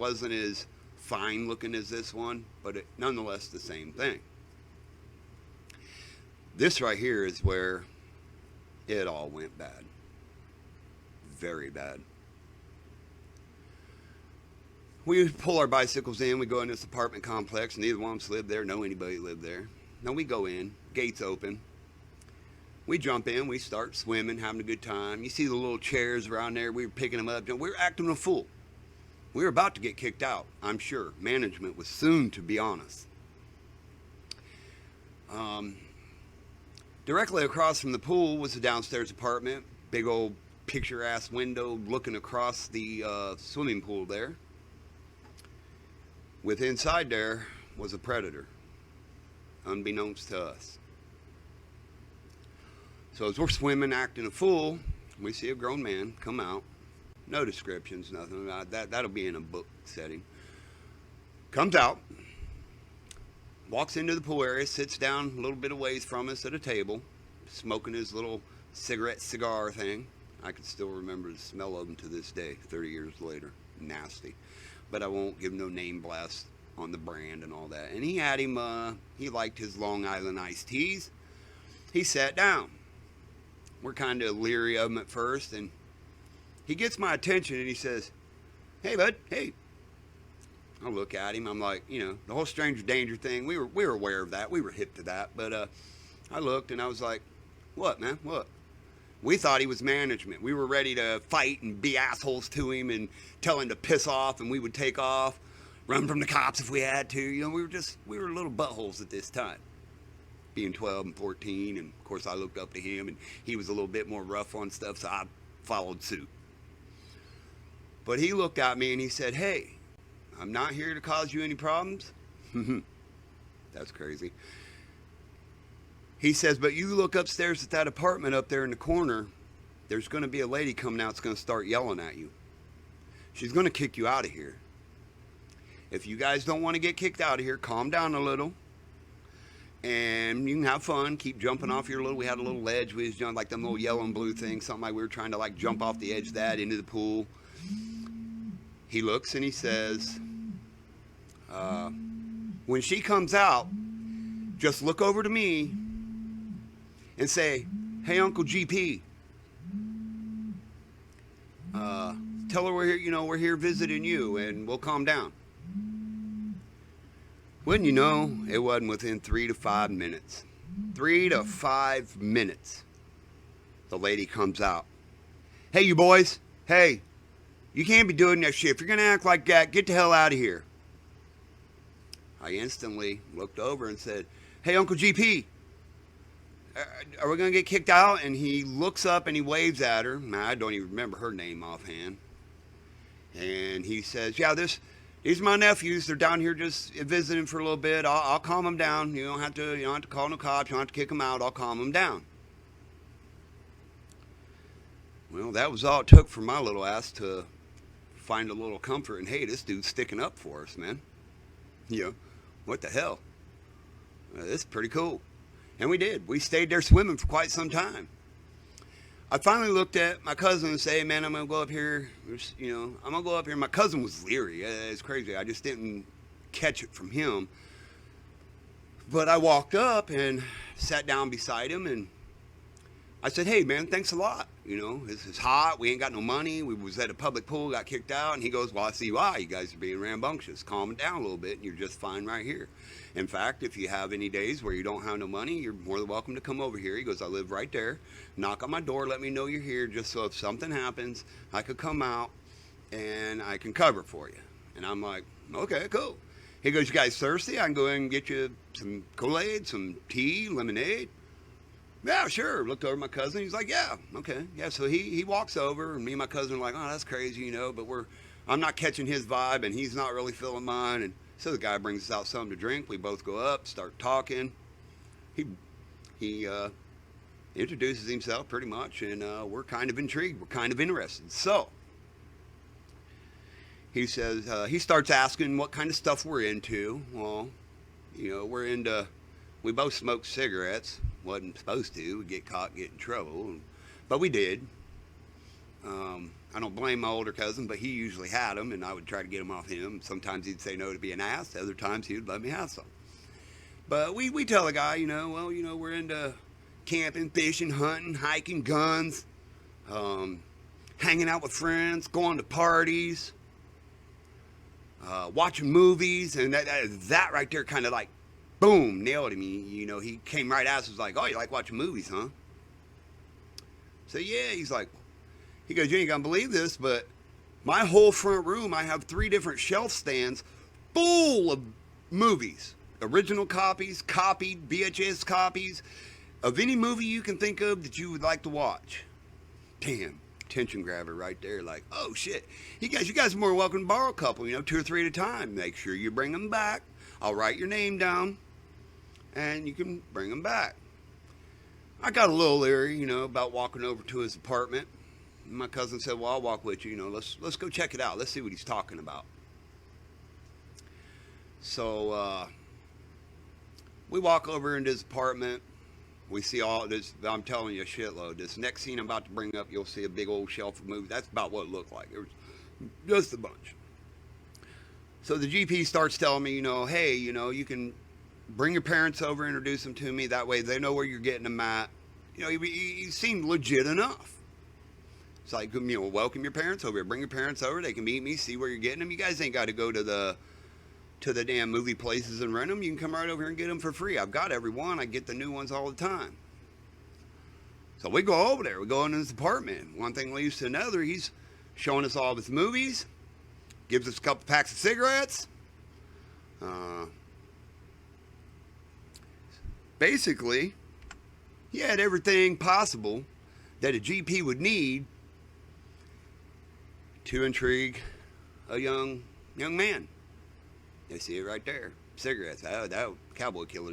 wasn't as fine looking as this one, but it, nonetheless the same thing. This right here is where it all went bad. Very bad. We pull our bicycles in, we go in this apartment complex, neither one of us lived there, know anybody lived there. Now we go in, gates open. We jump in, we start swimming, having a good time. You see the little chairs around there, we were picking them up. We were acting a fool. We were about to get kicked out, I'm sure. Management was soon to be on us. Directly across from the pool was a downstairs apartment, big old picture-ass window looking across the swimming pool there. With inside there was a predator, unbeknownst to us. So as we're swimming, acting a fool, we see a grown man come out. No descriptions, nothing about that. That'll be in a book setting. Comes out, walks into the pool area, sits down a little bit of ways from us at a table, smoking his little cigar thing. I can still remember the smell of them to this day, 30 years later. Nasty. But I won't give no name blast on the brand and all that. And he had him, he liked his Long Island iced teas. He sat down. We're kind of leery of him at first, and he gets my attention and he says, "Hey, bud, hey." I look at him. I'm like, you know, the whole stranger danger thing. We were aware of that. We were hip to that. But I looked and I was like, "What, man? What?" We thought he was management. We were ready to fight and be assholes to him and tell him to piss off, and we would take off, run from the cops if we had to. You know, we were little buttholes at this time, being 12 and 14. And of course, I looked up to him, and he was a little bit more rough on stuff, so I followed suit. But he looked at me and he said, "Hey, I'm not here to cause you any problems." That's crazy. He says, "But you look upstairs at that apartment up there in the corner, there's going to be a lady coming out that's going to start yelling at you. She's going to kick you out of here. If you guys don't want to get kicked out of here, calm down a little. And you can have fun, keep jumping off your little," we had a little ledge, we was jumping like them little yellow and blue things, something like we were trying to like jump off the edge of that into the pool. He looks and he says, "When she comes out, just look over to me and say, 'Hey, Uncle GP, tell her we're here, you know, we're here visiting you, and we'll calm down.'" Wouldn't you know, it wasn't within 3 to 5 minutes. 3 to 5 minutes. The lady comes out. "Hey, you boys. Hey, you can't be doing that shit. If you're going to act like that, get the hell out of here." I instantly looked over and said, "Hey, Uncle GP, are we going to get kicked out?" And he looks up and he waves at her. Now, I don't even remember her name offhand. And he says, "Yeah, these are my nephews. They're down here just visiting for a little bit. I'll calm them down. You don't have to call no cops. You don't have to kick them out. I'll calm them down." Well, that was all it took for my little ass to find a little comfort in, hey, this dude's sticking up for us, man. You know, what the hell? This is pretty cool. And we did. We stayed there swimming for quite some time. I finally looked at my cousin and said, "Hey, man, I'm going to go up here. You know, I'm going to go up here." My cousin was leery. It's crazy. I just didn't catch it from him. But I walked up and sat down beside him, and I said, "Hey, man, thanks a lot. You know, it's hot. We ain't got no money. We was at a public pool, got kicked out." And he goes, "Well, I see why. You guys are being rambunctious. Calm it down a little bit, and you're just fine right here. In fact, if you have any days where you don't have no money, you're more than welcome to come over here." He goes, "I live right there. Knock on my door. Let me know you're here, just so if something happens, I could come out and I can cover for you." And I'm like, "Okay, cool." He goes, "You guys thirsty? I can go ahead and get you some Kool-Aid, some tea, lemonade." "Yeah, sure." Looked over at my cousin. He's like, "Yeah, okay." Yeah, so he walks over, and me and my cousin are like, "Oh, that's crazy, you know," but I'm not catching his vibe, and he's not really feeling mine. And so the guy brings us out something to drink. We both go up, start talking. He introduces himself pretty much, and we're kind of intrigued. We're kind of interested. So he says, he starts asking what kind of stuff we're into. Well, you know, we both smoke cigarettes. Wasn't supposed to. We'd get caught, get in trouble. But we did. I don't blame my older cousin, but he usually had them, and I would try to get them off him. Sometimes he'd say no to be an ass. Other times he would let me have some. But we tell the guy, well, we're into camping, fishing, hunting, hiking, guns, hanging out with friends, going to parties, watching movies, and that right there kind of like, boom, nailed him. He came right at us, was like, oh, you like watching movies, huh? So yeah, he goes, you ain't gonna believe this, but my whole front room, I have 3 different shelf stands full of movies. Original copies, copied, VHS copies of any movie you can think of that you would like to watch. Damn, attention grabber right there. Like, oh shit. You guys are more welcome to borrow a couple, 2 or 3 at a time. Make sure you bring them back. I'll write your name down and you can bring them back. I got a little leery, about walking over to his apartment. My cousin said, well, I'll walk with you, let's go check it out. Let's see what he's talking about. So, we walk over into his apartment. We see all this. I'm telling you a shitload. This next scene I'm about to bring up, you'll see a big old shelf of movies. That's about what it looked like. It was just a bunch. So the GP starts telling me, hey, you can bring your parents over, introduce them to me. That way they know where you're getting them at. He seemed legit enough. It's like, welcome your parents over here. Bring your parents over. They can meet me, see where you're getting them. You guys ain't got to go to the damn movie places and rent them. You can come right over here and get them for free. I've got every one. I get the new ones all the time. So we go over there. We go into his apartment. One thing leads to another. He's showing us all of his movies. Gives us a couple packs of cigarettes. Basically, he had everything possible that a GP would need to intrigue a young man. You see it right there. Cigarettes. That cowboy killer